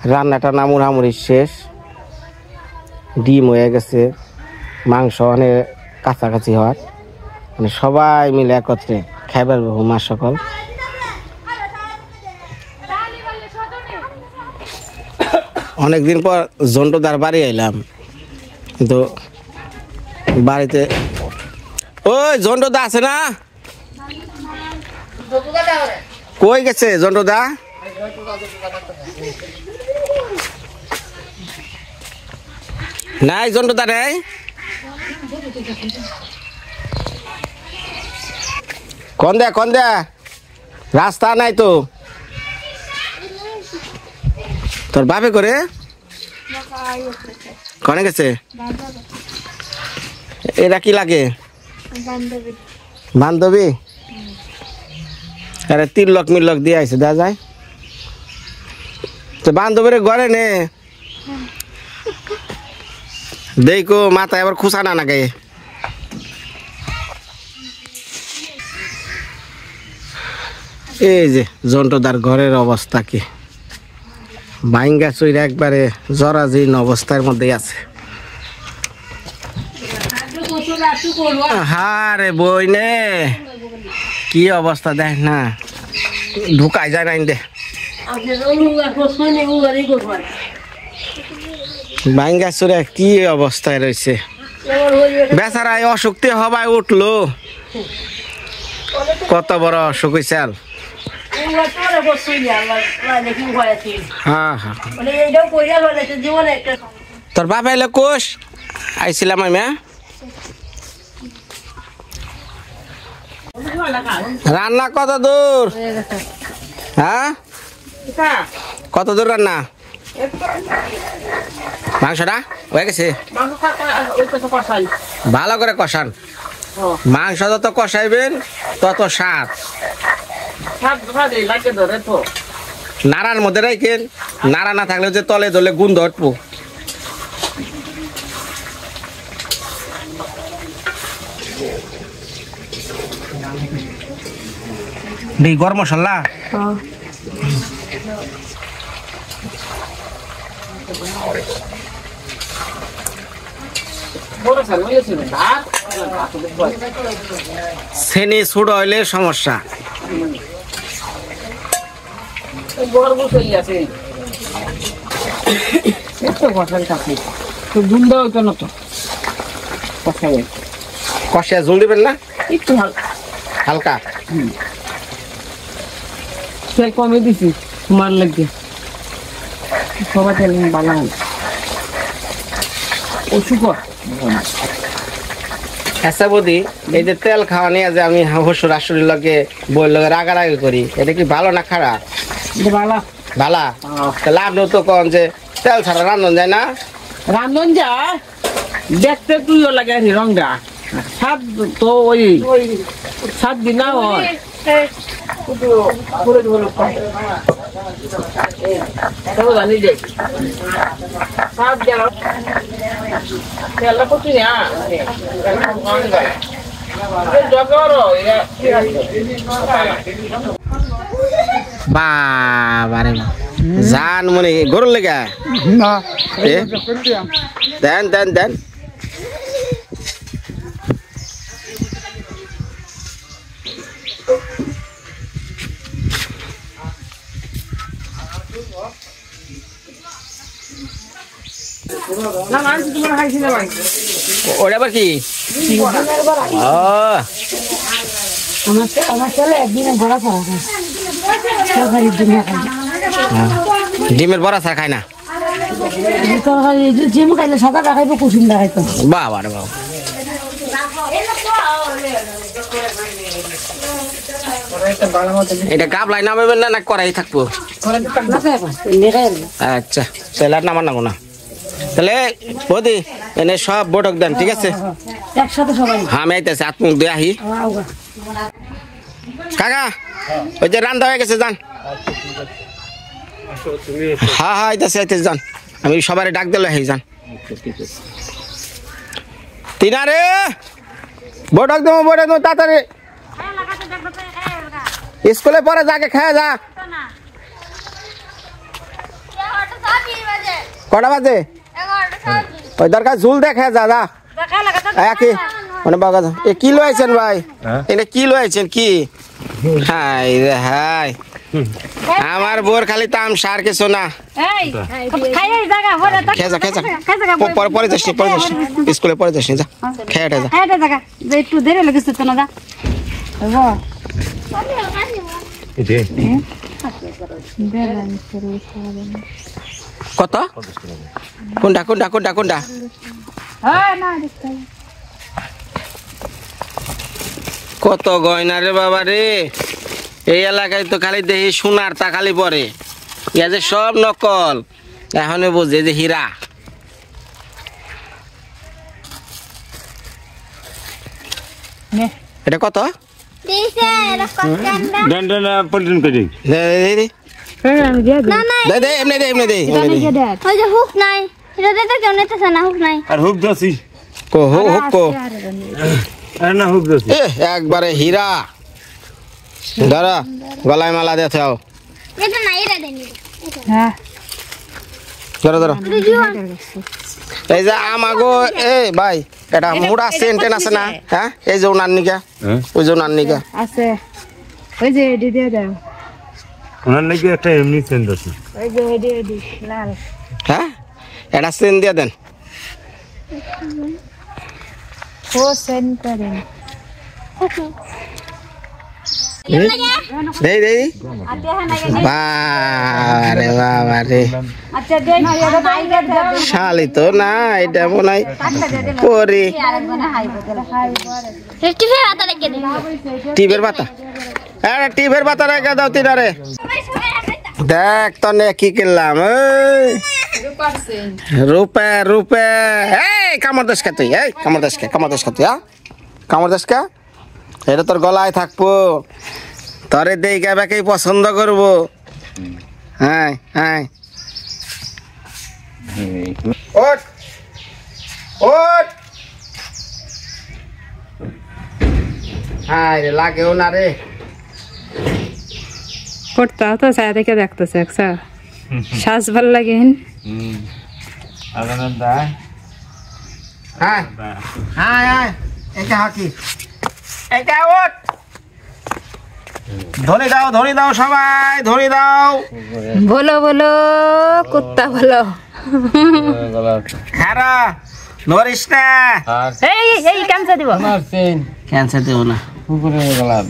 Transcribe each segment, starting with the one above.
রান্নাটা নামুরামুরি শেষ, ডিম হয়ে গেছে, মাংস অনেক কাছাকাছি হওয়ার, মানে সবাই মিলে একত্রে খাইবার মা সকল। অনেকদিন পর জন্টুদার বাড়ি আইলাম, কিন্তু বাড়িতে ওই জন্টুদা আছে না? কই গেছে জন্টুদা? নাই জন্টুদা নেই? কোন দে রাস্তা নাই তো। তোর বাপে করে কনে গেছে? এরা কি লাগে? বান্ধবী। আরে তিলক মিলক দিয়ে আইছে, দেওয়া যায় তো। বান্ধবীর ঘরে নে দেখো মাথায় আবার খুশা না গায়ে। এই যে জন্টুদার ঘরের অবস্থা কি, ভাঙ্গা চুইরা একবারে জরাজীর্ণ অবস্থার মধ্যে আছে। হারে বই নে কি অবস্থা দেখ না, ঢুকাই যায় না দে। ভাঙ্গা চুরা কি অবস্থায় রয়েছে বেচারায়, অসুখতে হবায় উঠলো, কত বড় অসুখ হয়েছে। তোর বাপ এলে কোষ আইছিলাম আমি। রান্না কত দূর? হ্যাঁ কত দূর রান্না? মাংসটা হয়ে গেছে, ভালো করে কষান। মাংস যত কষাইবেন তত স্বাদ। নাড়ার মধ্যে রাখেন, নাড়া না থাকলে যে তলে দলে গুণ ধরবো। গরম মশলা চেনি ছুট হইলে সমস্যা। কষিয়া ঝোল দিবেন না, একটু হালকা তেল কমে দিছি তোমার লাগে, সবাই তেল ভালো অসুখ। আচ্ছা বৌদি, এই যে তেল খাওয়া নিয়ে যে আমি শ্বশুর শাশুড়ির লগে বই লগে রাগারাগি করি, এটা কি ভালো না খারাপ? ভালো ভালো। তাহলে আপনিও তো কন যে তেল ছাড়া রান্ধন যায় না। রান্ধন যায় দেখতে তুইও লাগে রংটা, স্বাদ তো ওই স্বাদ দিন না হয়। বাবারে জান মনে গরুর লেগা না, দেন দেন দেন। ওটা আবার কি? ডিমের বড়া চা খায় না? ডিম খাইলে সাদা খাইবো, কুসুম খাইতো। বাবা রে বাবা, এটা গাবলাই নামাবেন না, না করাই থাকবো? আচ্ছা তাহলে আর নামান নামো না। তাহলে বৌদি এনে সব বটক দেন, ঠিক আছে? হ্যাঁ আমি আইতেছি, হাত মুখ দিয়ে আহি। কাকা ওই যে রান্না হয়ে গেছে, যান। হ্যাঁ হ্যাঁ আইতেছে আইতেছে, যান। আমি সবাই ডাক দিলে হে যান। তিনারে বটক দেবো, বটক দেবো তাড়াতাড়ি। স্কুলে পরে যাকে খায় যা। কটা বাজে ওই দরকার ঝুল দেখে যা যা কি মানে বাগা এ কি লয়েছেন ভাই এটা কি লয়েছেন কি হাই রে হাই আমার বোর খালি তামসা আর কিছু না খেজা খেজা পরে পরে যাস স্কুলে পরে যাস যা খেয়ে যা একটু দেরি লেগেছে তো না যা কত কোনটা কোনটা কোনটা কোনটা কত গয়না রে বাবা রে এই এলাকায় তো খালি দেখি সোনার তা খালি পরে ইয়া যে সব নকল এখনো বুঝে যে হীরা এটা কত একবারে হীরা দাঁড়া গলায় মালা দিয়ে থাও ধরো এই যে আমাগো এই ভাই এটা মুড়া সেন্টেন আছে না হ্যাঁ এই যে ওনার নিকা ওই যে ওনার নিকা আছে ওই যে এডি দিয়ে দাও ওনার নাকি একটা এমনি সেন্ট আছে ওই যে এডি লাল হ্যাঁ এটা সেন্ট দিয়ে দেন ও সেন্ট করেন দেই দেই বারে বাবারে শালি তো না এটা মনে হয় পরে টিভের পাতা টিভের পাতা রেখে দাও তিনারে দেখ তো কি কিনলাম রূপে রূপে এই কামড় দেশ কে তুই এই কামড় দেশ কে হ্যাঁ কামড় দেশ কে এটা তোর গলায় থাকবো তরে দেখে বেকেই পছন্দ করবো হ্যাঁ হ্যাঁ ওঠ ওঠ হ্যাঁ লাগেও না রে করতে তো ছায়া থেকে দেখতেছে একসা শ্বাস ভাল লাগে হ্যাঁ হ্যাঁ হ্যাঁ এটা হাকি এটা ওঠ ধরে দাও সবাই ধরে দাও বলো বলো কুত্তা বলো খারা ধরিস না এই এই ক্যান্সার দিব ক্যান্সার দেব না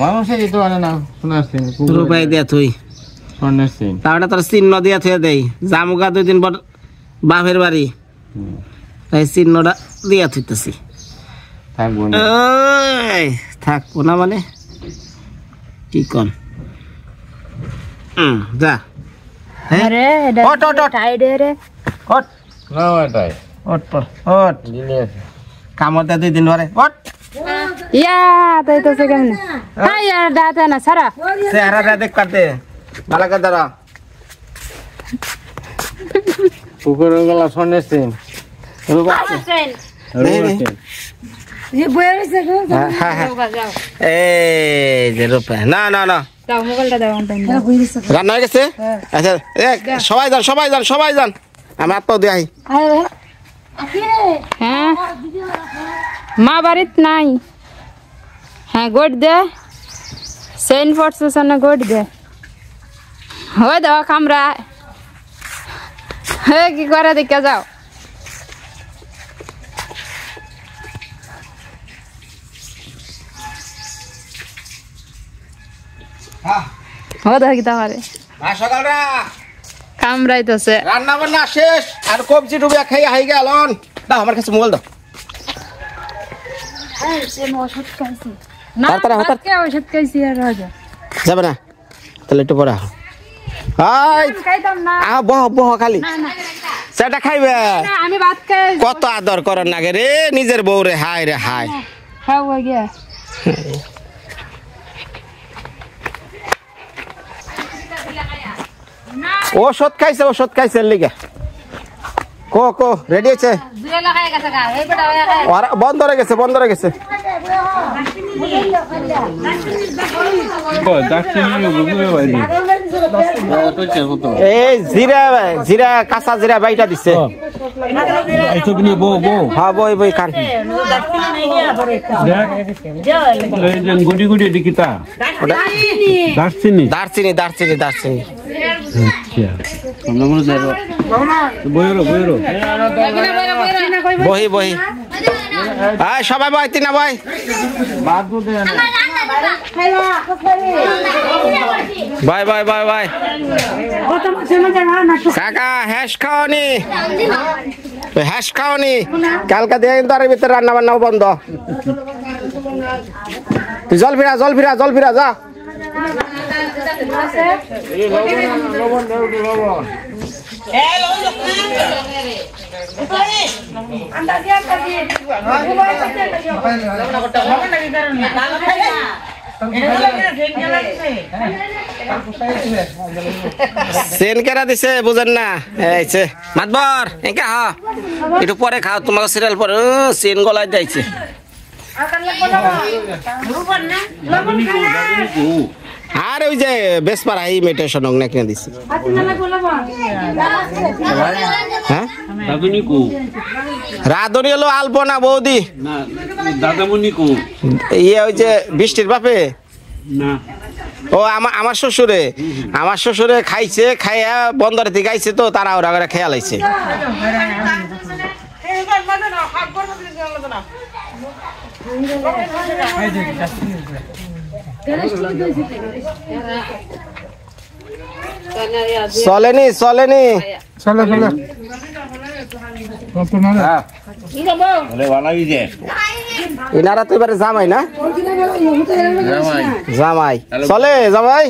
মানুষের তো আনে না শোনাচ্ছেন রূপাই দিয়া তুই তাহলে তোর চিহ্ন দিয়া থুয়ে দেই জামুকা 2 দিন পর বাপের বাড়ি তাই চিহ্নটা দিয়া থুইতেছি থাকবো না মানে কি কন যা আরে ওট ওট ওট টাইডে রে ওট না এটাই ওট ওট কামড় দে 2 দিন পরে ওট ইয়া তাই তো সে কেমনে হ্যাঁ ইয়ার দাঁত না সারা চেহারাটা দেখ কাটে ভালো করে দাঁড়া পুকুরের গলা শোনেছেন ये बोयर से गो এই যে রূপা না না না দাও মোবাইলটা দাও অন টাইম রান্না হয়ে গেছে আচ্ছা সবাই যান আমি আত্মাও দিয়ে আই হ্যাঁ মা বাড়িত নাই হ্যাঁ গোট দে সেন ফোর্সেস না গোট দে হয় দাও কামরা হে কি করে দেখে যাও हो दादा कितना मारे সকালরা কামরাই তো সে রান্না বান্না শেষ আর কবজি ডুবে খাই হাই গেলন দাও আমার কাছে মোবাইল দাও না কে ওষুধ খাইছি আর রাজা যাবে না তাহলে একটু পরে আহ হাই খাইতাম না আ বহ খালি সেটা খাইবে না আমি ভাত খাই কত আদর করেন না রে নিজের বউ রে হাই খাও গিয়া ওষুধ খাইছে লিগে কো রেডি আছে বন্ধ হয়ে গেছে এই জিরা জিরা কাঁচা জিরা বাইটা দিছে হ্যাঁ বই বই খান গুটি গুটি দিকিতা দারচিনি দারচিনি দারচিনি দারচিনি বহি বহি সবাই বয় তিনা বয় বাই বাই বাই বাই কাকা হ্যাশ খাওনি হ্যাশ খাওনি কালকা দিয়ে কিন্তু আর ভিতরে রান্না বান্নাও বন্ধ তুই জল ফিরা জল ফিরা জল ফিরা যা সেন কেরা দিছে বুঝেন না এইছে মাতবর একা হ একটু পরে খাও তোমার সিরিয়াল পরে সেন গলায় যাইছে আর ওই যে বেসপার হাই মেটেশন না কিনে দিছি হ্যাঁ রাধুনি হলো আলপনা বৌদি ইয়ে ওই যে বৃষ্টির বাপে ও আমার শ্বশুরে খাইছে খাইয়া বন্দরে থেকে আইছে তো তারা ওরা করে খেয়াল আইছে চলেনি চলেনি ইনারা তো এবারে জামাই না জামাই চলে জামাই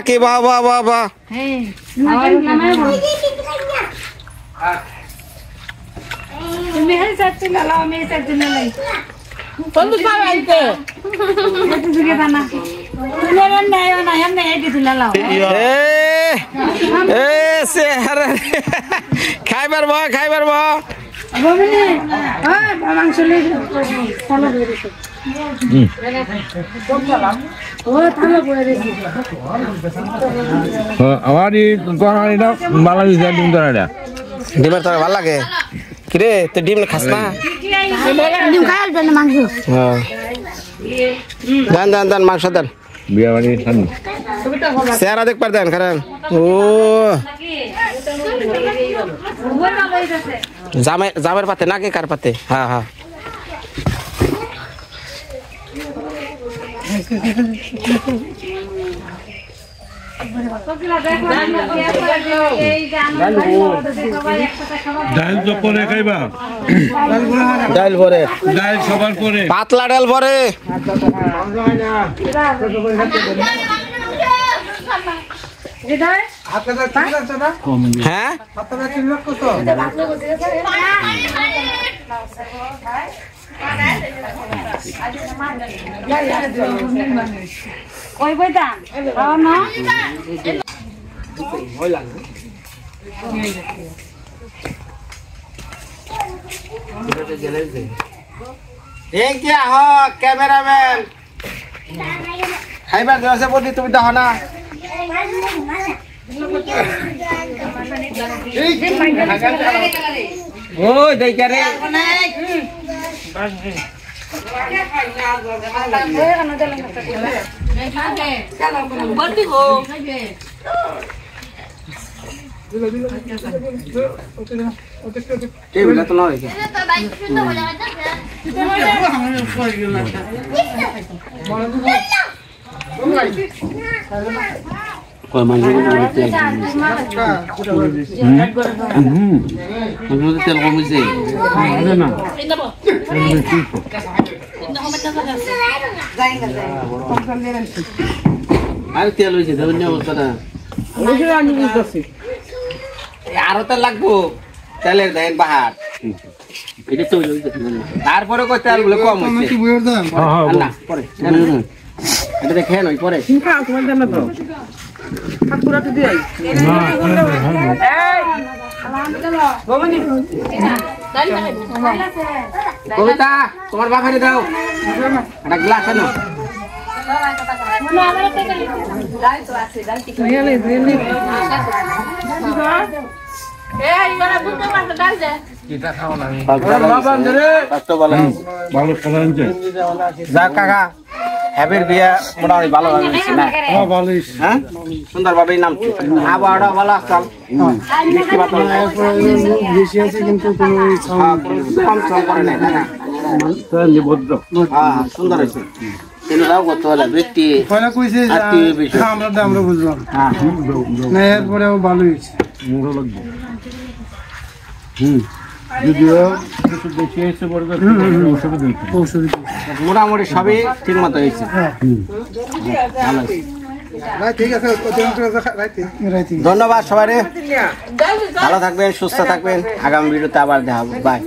কি বাহ বাহ বাহ বাহ খাইবার বা খাইবার বা আমার ডিমের তরকারি ভালো লাগে কিরে তুই ডিম খাস না দেন দেন দেন মাংস দেন বিয়া বাড়ি চেহারা দেখ পার দেন কারণ ও জামের পাতে নাকি কার পাতে হ্যাঁ হ্যাঁ ডাল তো পরে খাইবা ডাল ভরে ডাল সবার পরে পাতলা ডাল ভরে হ্যাঁ ওই বইটা না ক্যামেরাম্যান খাইবার দেওয়া বলি তুমি দেখো না ওই দেখা রে তো নয় তেল কমিছে আর তেল হয়েছে আরো তেল লাগবো তেলের দেন বাহার তারপরে কই তেল গুলো কম হয়েছে এটা দেখে নয় পরে কবিতা তোমার বাবারে দাও একটা গ্লাস আনো ভালো খেলা আনছে যাক কাকা হ্যাপির বিয়ে মোটামুটি ভালোভাবে হয়েছে না ভালো হ্যাঁ সুন্দরভাবেই নাম আবহাওয়াটা ভালো আসতাম বেশি আছে কিন্তু কোনো কম সম করে নাই তাই না নিবদ্ধ হ্যাঁ সুন্দর হয়েছে তেলটাও করতে হলে ব্যক্তি পয়লা কইছে যে আত্মীয় বিষয়। আমরা বুঝলাম হ্যাঁ না এরপরেও ভালো হয়েছে মোড়ো লাগবে যদিও কিছু বেশি এসে পড়ে যাচ্ছে ওষুধ দিতে ঔষধ মোটামুটি সবই ঠিক মতো হয়েছে ভালো হয়েছে। ঠিক আছে রাইতে ধন্যবাদ সবাই ভালো থাকবেন সুস্থ থাকবেন আগামী ভিডিওতে আবার দেখা হবে বাই